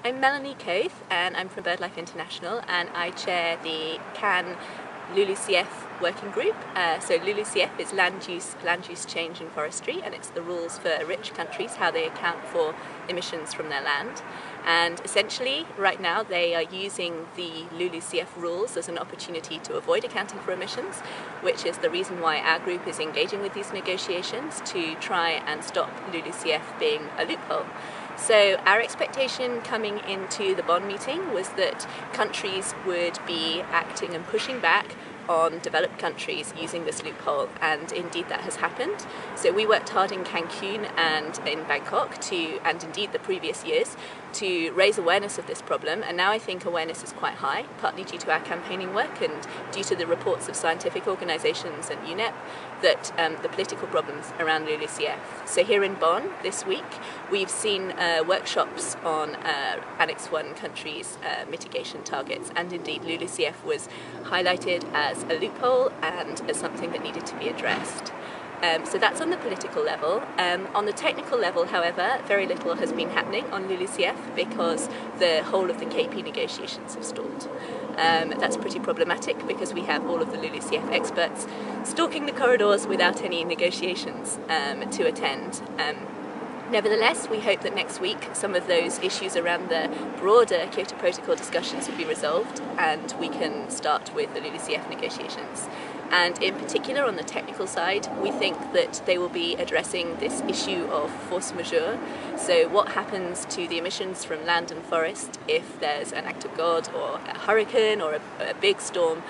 I'm Melanie Coath and I'm from Birdlife International, and I chair the Cannes LULUCF working group. So LULUCF is land use change in forestry, and it's the rules for rich countries, how they account for emissions from their land. And essentially right now they are using the LULUCF rules as an opportunity to avoid accounting for emissions, which is the reason why our group is engaging with these negotiations to try and stop LULUCF being a loophole. So our expectation coming into the Bonn meeting was that countries would be acting and pushing back on developed countries using this loophole, and indeed that has happened. So we worked hard in Cancun and in Bangkok and indeed the previous years, to raise awareness of this problem, and now I think awareness is quite high, partly due to our campaigning work and due to the reports of scientific organisations and UNEP that the political problems around LULUCF. So here in Bonn this week we've seen workshops on Annex 1 countries' mitigation targets, and indeed LULUCF was highlighted as a loophole and as something that needed to be addressed. So that's on the political level. On the technical level, however, very little has been happening on LULUCF because the whole of the KP negotiations have stalled. That's pretty problematic because we have all of the LULUCF experts stalking the corridors without any negotiations to attend. Nevertheless, we hope that next week some of those issues around the broader Kyoto Protocol discussions will be resolved and we can start with the LULUCF negotiations. And in particular on the technical side, we think that they will be addressing this issue of force majeure. So what happens to the emissions from land and forest if there's an act of God or a hurricane or a big storm,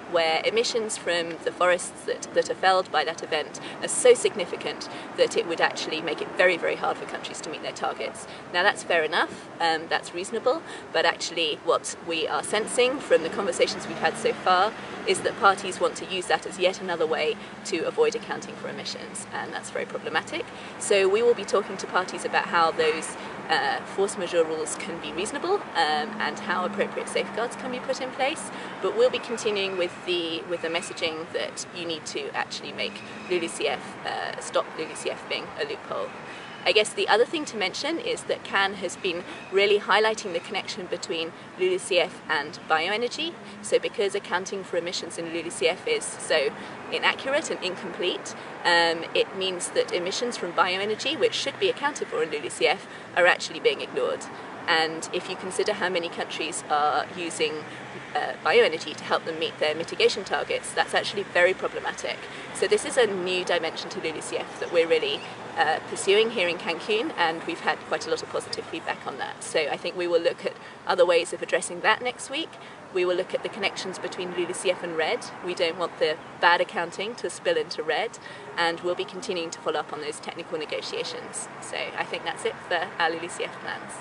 where emissions from the forests that are felled by that event are so significant that it would actually make it very, very hard for countries to meet their targets. Now that's fair enough, that's reasonable, but actually what we are sensing from the conversations we've had so far is that parties want to use that as yet another way to avoid accounting for emissions, and that's very problematic. So we will be talking to parties about how those force majeure rules can be reasonable and how appropriate safeguards can be put in place, but we'll be continuing with the messaging that you need to actually make LULUCF, stop LULUCF being a loophole. I guess the other thing to mention is that Cannes has been really highlighting the connection between LULUCF and bioenergy. So because accounting for emissions in LULUCF is so inaccurate and incomplete, it means that emissions from bioenergy, which should be accounted for in LULUCF, are actually being ignored. And if you consider how many countries are using bioenergy to help them meet their mitigation targets, that's actually very problematic. So this is a new dimension to LULUCF that we're really pursuing here in Cancun, and we've had quite a lot of positive feedback on that. So I think we will look at other ways of addressing that next week. We will look at the connections between LULUCF and RED. We don't want the bad accounting to spill into RED, and we'll be continuing to follow up on those technical negotiations. So I think that's it for our LULUCF plans.